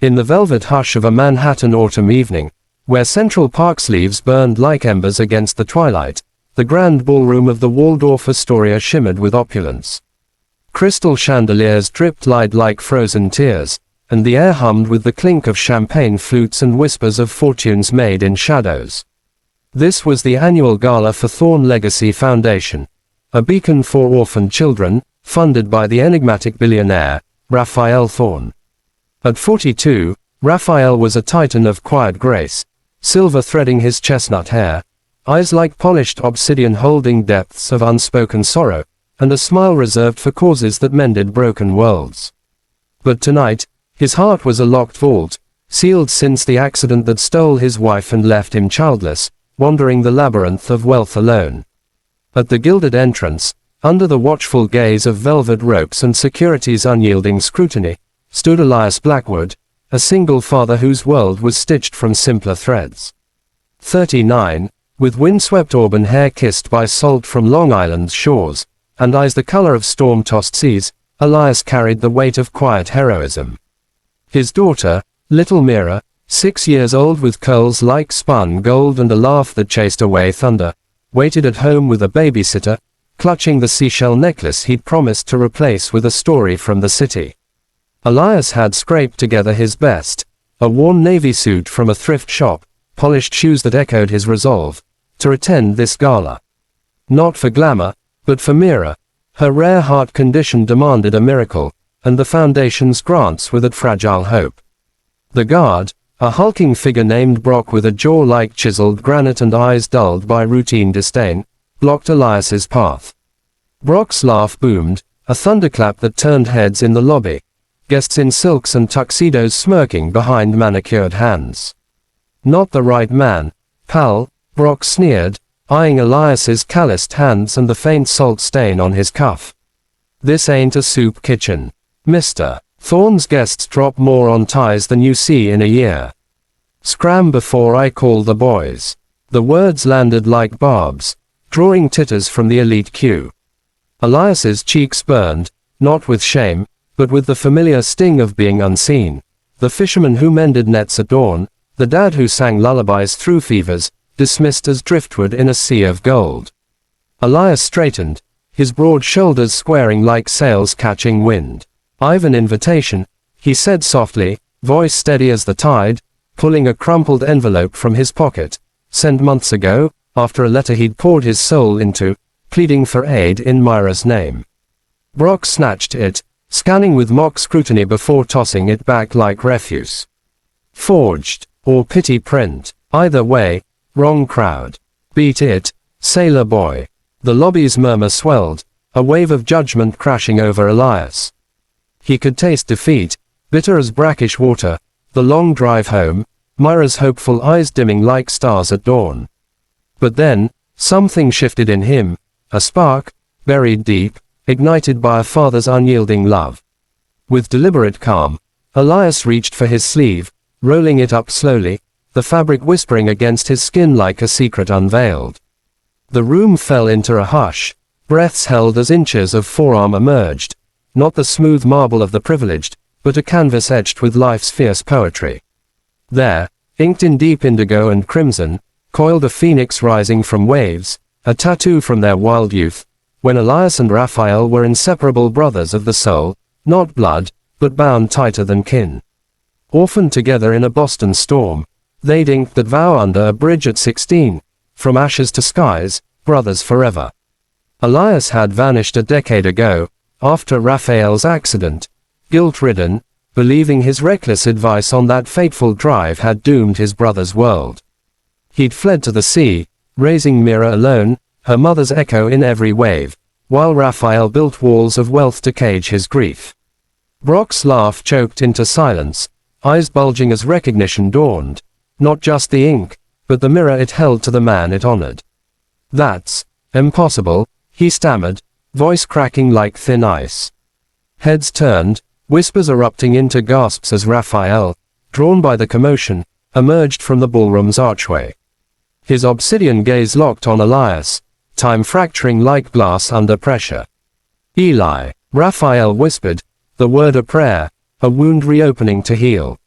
In the velvet hush of a Manhattan autumn evening, where Central Park's leaves burned like embers against the twilight, the grand ballroom of the Waldorf Astoria shimmered with opulence. Crystal chandeliers dripped light like frozen tears, and the air hummed with the clink of champagne flutes and whispers of fortunes made in shadows. This was the annual gala for Thorne Legacy Foundation, a beacon for orphaned children, funded by the enigmatic billionaire, Raphael Thorne. At 42, Raphael was a titan of quiet grace, silver threading his chestnut hair, eyes like polished obsidian holding depths of unspoken sorrow, and a smile reserved for causes that mended broken worlds. But tonight, his heart was a locked vault, sealed since the accident that stole his wife and left him childless, wandering the labyrinth of wealth alone. At the gilded entrance, under the watchful gaze of velvet ropes and security's unyielding scrutiny, stood Elias Blackwood, a single father whose world was stitched from simpler threads. 39, with windswept auburn hair kissed by salt from Long Island's shores, and eyes the color of storm-tossed seas, Elias carried the weight of quiet heroism. His daughter, little Mira, 6 years old with curls like spun gold and a laugh that chased away thunder, waited at home with a babysitter, clutching the seashell necklace he'd promised to replace with a story from the city. Elias had scraped together his best, a worn navy suit from a thrift shop, polished shoes that echoed his resolve to attend this gala. Not for glamour, but for Mira. Her rare heart condition demanded a miracle, and the Foundation's grants were that fragile hope. The guard, a hulking figure named Brock with a jaw like chiseled granite and eyes dulled by routine disdain, blocked Elias's path. Brock's laugh boomed, a thunderclap that turned heads in the lobby, guests in silks and tuxedos smirking behind manicured hands. Not the right man, pal, Brock sneered, eyeing Elias's calloused hands and the faint salt stain on his cuff. This ain't a soup kitchen. Mr. Thorne's guests drop more on ties than you see in a year. Scram before I call the boys. The words landed like barbs, drawing titters from the elite queue. Elias's cheeks burned, not with shame, but with the familiar sting of being unseen. The fisherman who mended nets at dawn, the dad who sang lullabies through fevers, dismissed as driftwood in a sea of gold. Elias straightened, his broad shoulders squaring like sails catching wind. "I've an invitation," he said softly, voice steady as the tide, pulling a crumpled envelope from his pocket. "Sent months ago, after a letter he'd poured his soul into, pleading for aid in Myra's name." Brock snatched it, scanning with mock scrutiny before tossing it back like refuse. Forged, or pity print. Either way, wrong crowd. Beat it, sailor boy. The lobby's murmur swelled, a wave of judgment crashing over Elias. He could taste defeat, bitter as brackish water, the long drive home, Myra's hopeful eyes dimming like stars at dawn. But then, something shifted in him, a spark, buried deep, ignited by a father's unyielding love. With deliberate calm, Elias reached for his sleeve, rolling it up slowly, the fabric whispering against his skin like a secret unveiled. The room fell into a hush, breaths held as inches of forearm emerged, not the smooth marble of the privileged, but a canvas etched with life's fierce poetry. There, inked in deep indigo and crimson, coiled a phoenix rising from waves, a tattoo from their wild youth, when Elias and Raphael were inseparable brothers of the soul, not blood, but bound tighter than kin. Orphaned together in a Boston storm, they'd inked that vow under a bridge at 16, from ashes to skies, brothers forever. Elias had vanished a decade ago, after Raphael's accident, guilt-ridden, believing his reckless advice on that fateful drive had doomed his brother's world. He'd fled to the sea, raising Mira alone, her mother's echo in every wave, while Raphael built walls of wealth to cage his grief. Brock's laugh choked into silence, eyes bulging as recognition dawned, not just the ink, but the mirror it held to the man it honored. "That's impossible," he stammered, voice cracking like thin ice. Heads turned, whispers erupting into gasps as Raphael, drawn by the commotion, emerged from the ballroom's archway. His obsidian gaze locked on Elias, time fracturing like glass under pressure. "Eli," Raphael whispered, the word a prayer, a wound reopening to heal.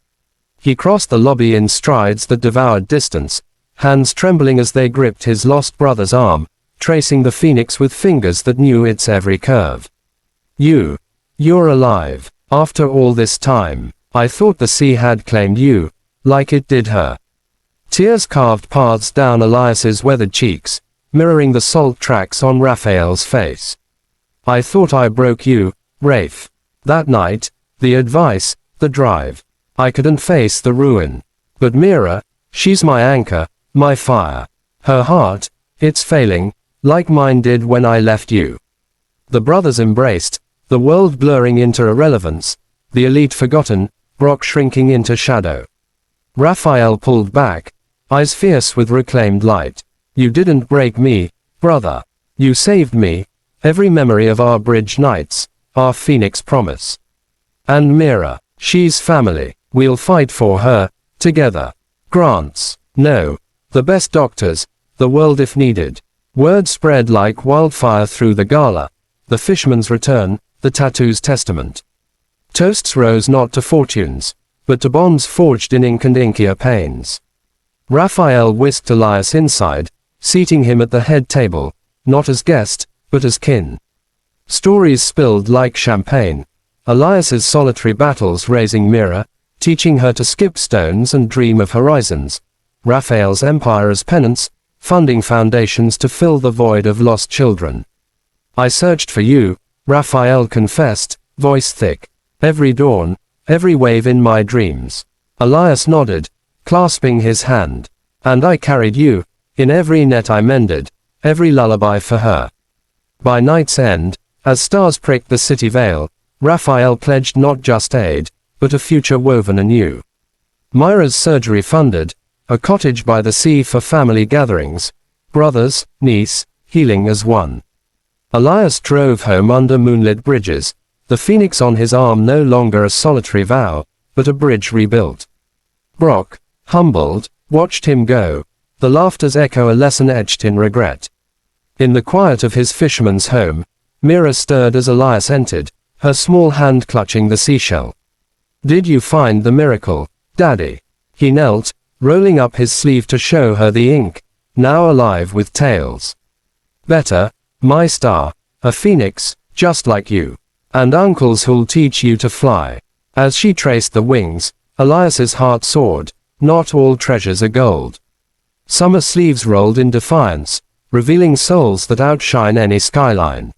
He crossed the lobby in strides that devoured distance, hands trembling as they gripped his lost brother's arm, tracing the phoenix with fingers that knew its every curve. You're alive. After all this time, I thought the sea had claimed you, like it did her. Tears carved paths down Elias's weathered cheeks, mirroring the salt tracks on Raphael's face. I thought I broke you, Rafe. That night, the advice, the drive. I couldn't face the ruin. But Mira, she's my anchor, my fire. Her heart, it's failing, like mine did when I left you. The brothers embraced, the world blurring into irrelevance, the elite forgotten, Brock shrinking into shadow. Raphael pulled back, eyes fierce with reclaimed light. You didn't break me, brother. You saved me, every memory of our bridge nights, our phoenix promise. And Mira, she's family. We'll fight for her, together. Grants. No. The best doctors, the world if needed. Word spread like wildfire through the gala. The fisherman's return, the tattoo's testament. Toasts rose not to fortunes, but to bonds forged in ink and inkier pains. Raphael whisked Elias inside, seating him at the head table, not as guest, but as kin. Stories spilled like champagne. Elias's solitary battles raising Mira, teaching her to skip stones and dream of horizons. Raphael's empire as penance, funding foundations to fill the void of lost children. I searched for you, Raphael confessed, voice thick. Every dawn, every wave in my dreams. Elias nodded, clasping his hand. And I carried you, in every net I mended, every lullaby for her. By night's end, as stars pricked the city veil, Raphael pledged not just aid, but a future woven anew. Myra's surgery funded, a cottage by the sea for family gatherings, brothers, niece, healing as one. Elias drove home under moonlit bridges, the phoenix on his arm no longer a solitary vow, but a bridge rebuilt. Brock, humbled, watched him go, the laughter's echo a lesson etched in regret. In the quiet of his fisherman's home, Mira stirred as Elias entered, her small hand clutching the seashell. Did you find the miracle, Daddy? He knelt, rolling up his sleeve to show her the ink, now alive with tales. Better, my star, a phoenix, just like you. And uncles who'll teach you to fly. As she traced the wings, Elias's heart soared, not all treasures are gold. Summer sleeves rolled in defiance, revealing souls that outshine any skyline.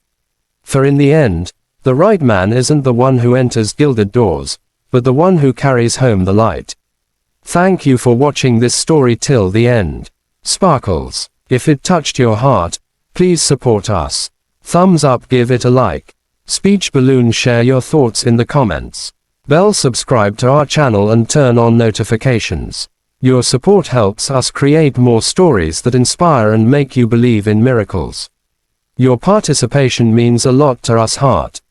For in the end, the right man isn't the one who enters gilded doors, but the one who carries home the light. Thank you for watching this story till the end. Sparkles, if it touched your heart, please support us. Thumbs up, give it a like. Speech balloon, share your thoughts in the comments. Bell, subscribe to our channel and turn on notifications. Your support helps us create more stories that inspire and make you believe in miracles. Your participation means a lot to us. Heart.